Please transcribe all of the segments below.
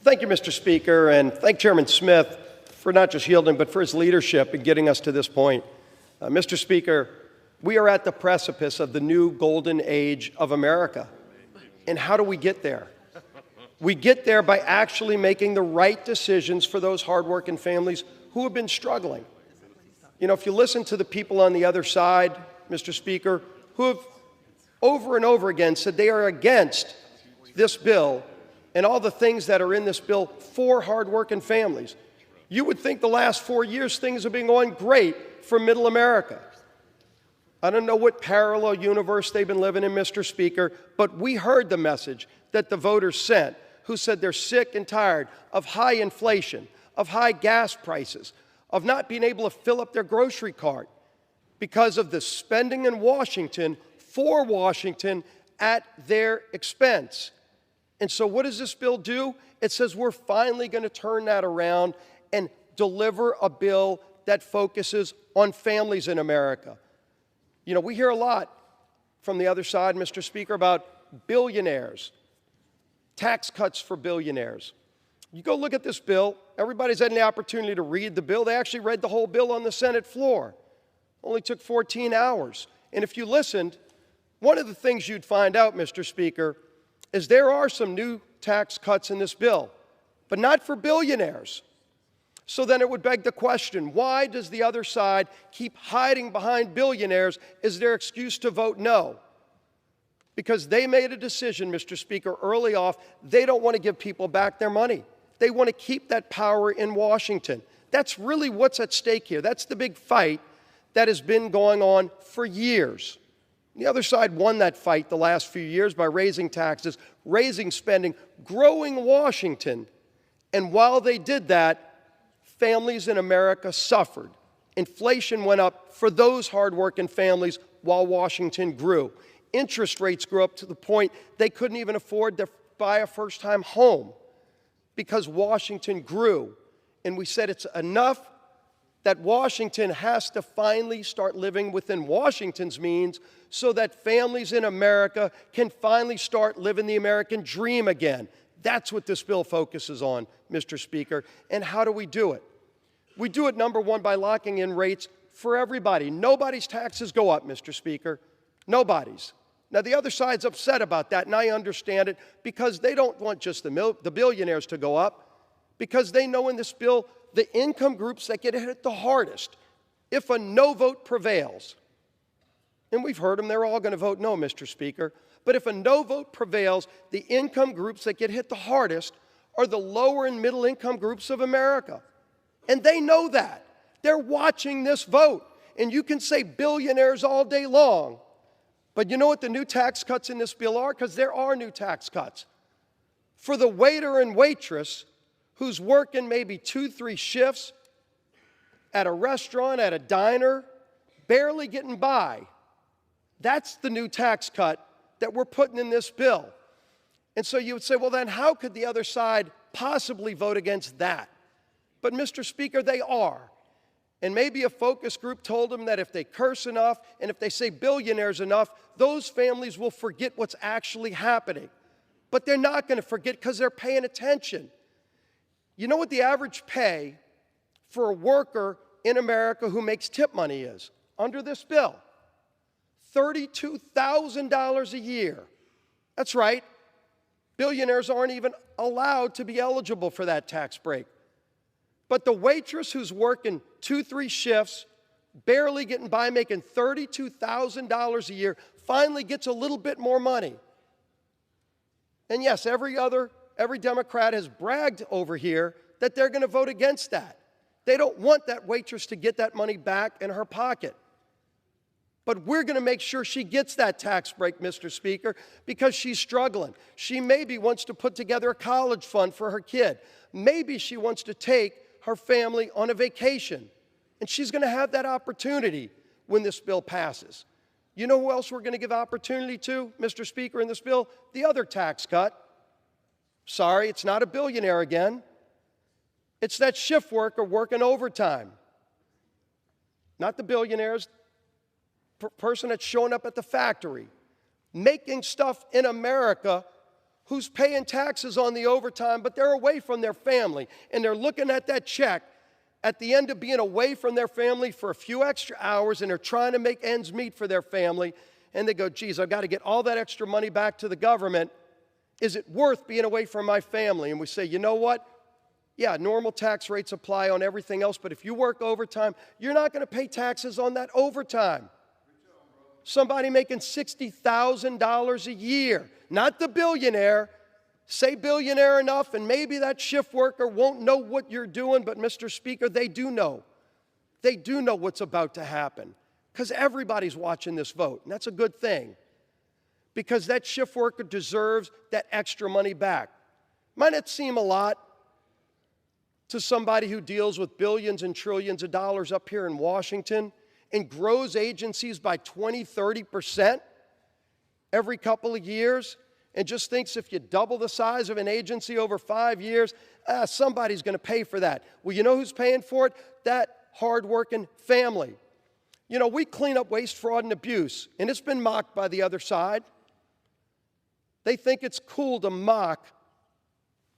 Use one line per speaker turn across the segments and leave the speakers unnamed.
Thank you, Mr. Speaker, and thank Chairman Smith for not just yielding, but for his leadership in getting us to this point. Mr. Speaker, we are at the precipice of the new golden age of America. And how do we get there? We get there by actually making the right decisions for those hardworking families who have been struggling. You know, if you listen to the people on the other side, Mr. Speaker, who have over and over again said they are against this bill and all the things that are in this bill for hardworking families, you would think the last 4 years things have been going great for middle America. I don't know what parallel universe they've been living in, Mr. Speaker, but we heard the message that the voters sent, who said they're sick and tired of high inflation, of high gas prices, of not being able to fill up their grocery cart because of the spending in Washington for Washington at their expense. And so what does this bill do? It says we're finally going to turn that around and deliver a bill that focuses on families in America. You know, we hear a lot from the other side, Mr. Speaker, about billionaires, tax cuts for billionaires. You go look at this bill. Everybody's had the opportunity to read the bill. They actually read the whole bill on the Senate floor. Only took 14 hours. And if you listened, one of the things you'd find out, Mr. Speaker, is there are some new tax cuts in this bill, but not for billionaires. So then it would beg the question, why does the other side keep hiding behind billionaires as their excuse to vote no? Because they made a decision, Mr. Speaker, early off, they don't want to give people back their money. They want to keep that power in Washington. That's really what's at stake here. That's the big fight that has been going on for years. The other side won that fight the last few years by raising taxes, raising spending, growing Washington. And while they did that, families in America suffered. Inflation went up for those hardworking families while Washington grew. Interest rates grew up to the point they couldn't even afford to buy a first-time home because Washington grew. And we said it's enough that Washington has to finally start living within Washington's means so that families in America can finally start living the American dream again. That's what this bill focuses on, Mr. Speaker. And how do we do it? We do it, number one, by locking in rates for everybody. Nobody's taxes go up, Mr. Speaker. Nobody's. Now, the other side's upset about that, and I understand it, because they don't want just the billionaires to go up, because they know in this bill the income groups that get hit the hardest if a no vote prevails. And we've heard them, they're all going to vote no, Mr. Speaker. But if a no vote prevails, the income groups that get hit the hardest are the lower and middle income groups of America. And they know that. They're watching this vote. And you can say billionaires all day long. But you know what the new tax cuts in this bill are? Because there are new tax cuts. For the waiter and waitress who's working maybe 2-3 shifts at a restaurant, at a diner, barely getting by. That's the new tax cut that we're putting in this bill. And so you would say, well, then how could the other side possibly vote against that? But, Mr. Speaker, they are. And maybe a focus group told them that if they curse enough and if they say billionaires enough, those families will forget what's actually happening. But they're not going to forget because they're paying attention. You know what the average pay for a worker in America who makes tip money is under this bill? $32,000 a year. That's right. Billionaires aren't even allowed to be eligible for that tax break. But the waitress who's working 2-3 shifts, barely getting by, making $32,000 a year, finally gets a little bit more money. And yes, every Democrat has bragged over here that they're going to vote against that. They don't want that waitress to get that money back in her pocket. But we're going to make sure she gets that tax break, Mr. Speaker, because she's struggling. She maybe wants to put together a college fund for her kid. Maybe she wants to take her family on a vacation. And she's going to have that opportunity when this bill passes. You know who else we're going to give opportunity to, Mr. Speaker, in this bill? The other tax cut. Sorry, it's not a billionaire again. It's that shift worker working overtime. Not the billionaires, person that's showing up at the factory, making stuff in America who's paying taxes on the overtime, but they're away from their family, and they're looking at that check at the end of being away from their family for a few extra hours, and they're trying to make ends meet for their family, and they go, geez, I've got to get all that extra money back to the government. Is it worth being away from my family? And we say, you know what? Yeah, normal tax rates apply on everything else, but if you work overtime, you're not going to pay taxes on that overtime. Somebody making $60,000 a year, not the billionaire. Say billionaire enough, and maybe that shift worker won't know what you're doing, but Mr. Speaker, they do know. They do know what's about to happen, because everybody's watching this vote, and that's a good thing, because that shift worker deserves that extra money back. Might not seem a lot to somebody who deals with billions and trillions of dollars up here in Washington and grows agencies by 20, 30% every couple of years, and just thinks if you double the size of an agency over 5 years, somebody's going to pay for that. Well, you know who's paying for it? That hardworking family. You know, we clean up waste, fraud, and abuse, and it's been mocked by the other side. They think it's cool to mock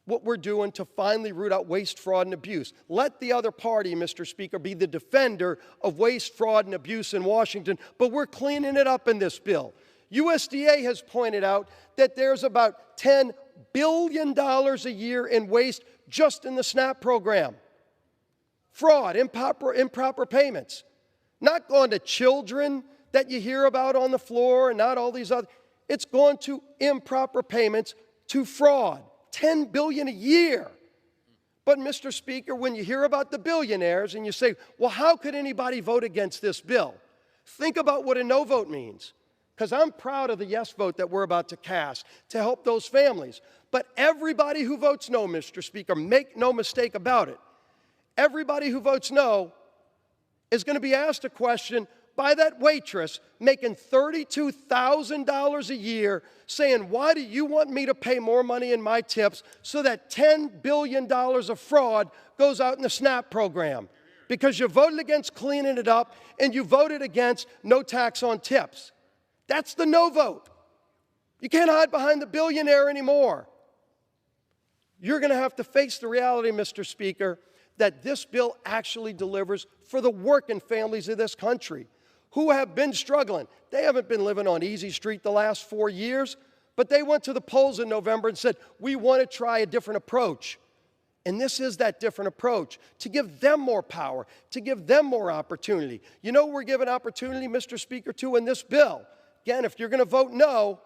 what we're doing to finally root out waste, fraud, and abuse. Let the other party, Mr. Speaker, be the defender of waste, fraud, and abuse in Washington, but we're cleaning it up in this bill. USDA has pointed out that there's about $10 billion a year in waste just in the SNAP program. Fraud, improper payments. Not going to children that you hear about on the floor and not all these other. It's going to improper payments, to fraud. $10 billion a year. But, Mr. Speaker, when you hear about the billionaires and you say, well, how could anybody vote against this bill? Think about what a no vote means. Because I'm proud of the yes vote that we're about to cast to help those families. But everybody who votes no, Mr. Speaker, make no mistake about it, everybody who votes no is going to be asked a question by that waitress making $32,000 a year saying, why do you want me to pay more money in my tips so that $10 billion of fraud goes out in the SNAP program? Because you voted against cleaning it up and you voted against no tax on tips. That's the no vote. You can't hide behind the billionaire anymore. You're going to have to face the reality, Mr. Speaker, that this bill actually delivers for the working families of this country who have been struggling. They haven't been living on Easy Street the last 4 years, but they went to the polls in November and said, we want to try a different approach. And this is that different approach, to give them more power, to give them more opportunity. You know we're giving opportunity, Mr. Speaker, to in this bill. Again, if you're going to vote no,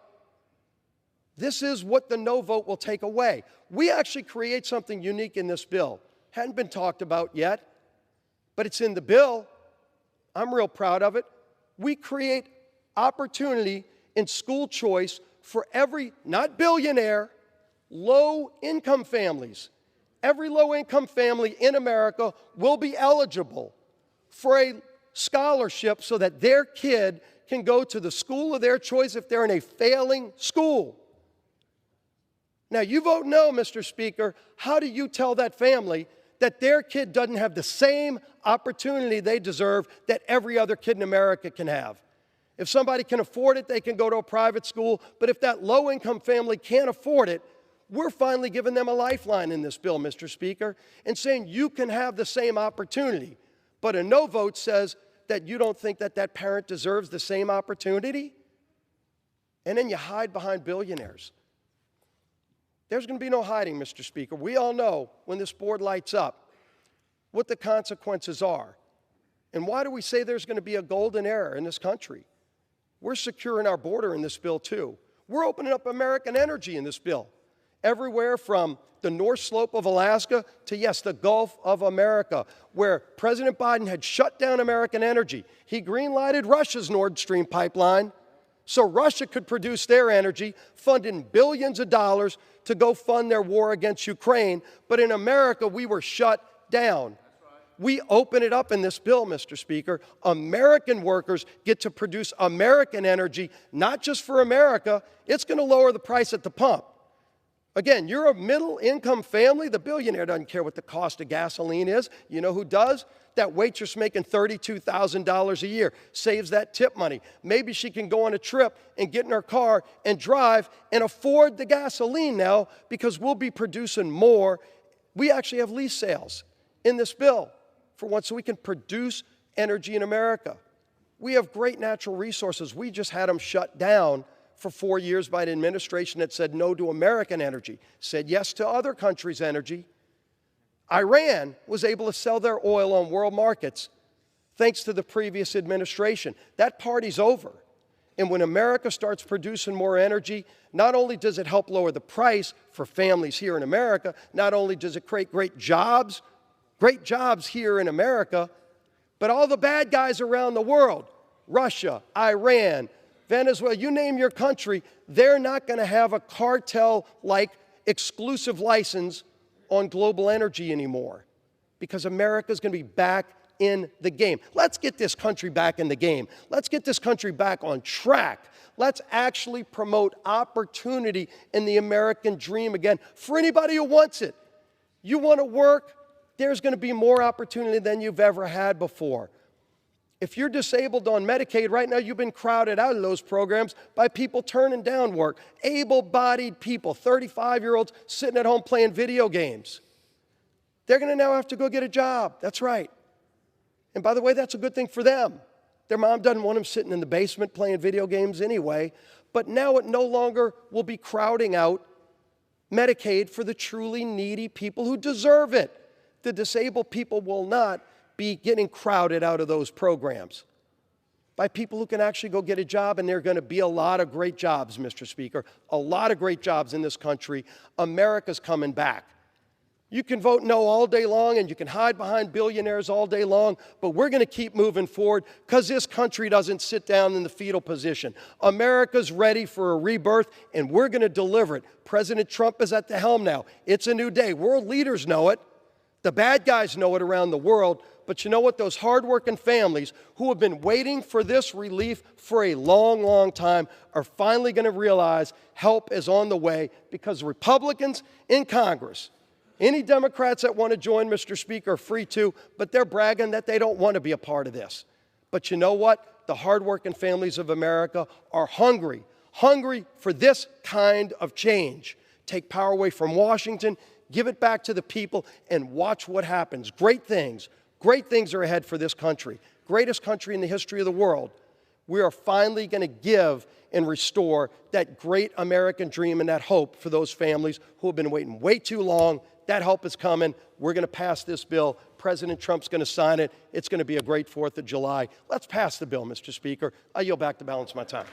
this is what the no vote will take away. We actually create something unique in this bill. Hadn't been talked about yet, but it's in the bill. I'm real proud of it. We create opportunity in school choice for every, not billionaire, low-income families. Every low-income family in America will be eligible for a scholarship so that their kid can go to the school of their choice if they're in a failing school. Now, you vote no, Mr. Speaker. How do you tell that family that their kid doesn't have the same opportunity they deserve that every other kid in America can have? If somebody can afford it, they can go to a private school. But if that low-income family can't afford it, we're finally giving them a lifeline in this bill, Mr. Speaker, and saying you can have the same opportunity. But a no vote says that you don't think that that parent deserves the same opportunity? And then you hide behind billionaires. There's going to be no hiding, Mr. Speaker. We all know when this board lights up what the consequences are. And why do we say there's going to be a golden era in this country? We're securing our border in this bill, too. We're opening up American energy in this bill. Everywhere from the North Slope of Alaska to, yes, the Gulf of America, where President Biden had shut down American energy. He green-lighted Russia's Nord Stream pipeline so Russia could produce their energy, funding billions of dollars to go fund their war against Ukraine. But in America, we were shut down. We open it up in this bill, Mr. Speaker. American workers get to produce American energy, not just for America. It's going to lower the price at the pump. Again, you're a middle-income family. The billionaire doesn't care what the cost of gasoline is. You know who does? That waitress making $32,000 a year saves that tip money. Maybe she can go on a trip and get in her car and drive and afford the gasoline now because we'll be producing more. We actually have lease sales in this bill for once, so we can produce energy in America. We have great natural resources. We just had them shut down for 4 years by an administration that said no to American energy, said yes to other countries' energy. Iran was able to sell their oil on world markets thanks to the previous administration. That party's over. And when America starts producing more energy, not only does it help lower the price for families here in America, not only does it create great jobs here in America, but all the bad guys around the world, Russia, Iran, Venezuela, you name your country, they're not going to have a cartel-like exclusive license on global energy anymore because America's going to be back in the game. Let's get this country back in the game. Let's get this country back on track. Let's actually promote opportunity in the American dream again for anybody who wants it. You want to work? There's going to be more opportunity than you've ever had before. If you're disabled on Medicaid, right now you've been crowded out of those programs by people turning down work. Able-bodied people, 35-year-olds sitting at home playing video games. They're going to now have to go get a job. That's right. And by the way, that's a good thing for them. Their mom doesn't want them sitting in the basement playing video games anyway. But now it no longer will be crowding out Medicaid for the truly needy people who deserve it. The disabled people will not be getting crowded out of those programs by people who can actually go get a job, and there are going to be a lot of great jobs, Mr. Speaker, a lot of great jobs in this country. America's coming back. You can vote no all day long, and you can hide behind billionaires all day long, but we're going to keep moving forward because this country doesn't sit down in the fetal position. America's ready for a rebirth, and we're going to deliver it. President Trump is at the helm now. It's a new day. World leaders know it. The bad guys know it around the world. But you know what? Those hardworking families who have been waiting for this relief for a long, long time are finally going to realize help is on the way because Republicans in Congress, any Democrats that want to join, Mr. Speaker, are free to, but they're bragging that they don't want to be a part of this. But you know what? The hardworking families of America are hungry for this kind of change. Take power away from Washington, give it back to the people, and watch what happens. Great things are ahead for this country, greatest country in the history of the world. We are finally going to give and restore that great American dream and that hope for those families who have been waiting way too long. That help is coming. We're going to pass this bill. President Trump's going to sign it. It's going to be a great 4th of July. Let's pass the bill, Mr. Speaker. I yield back to balance my time.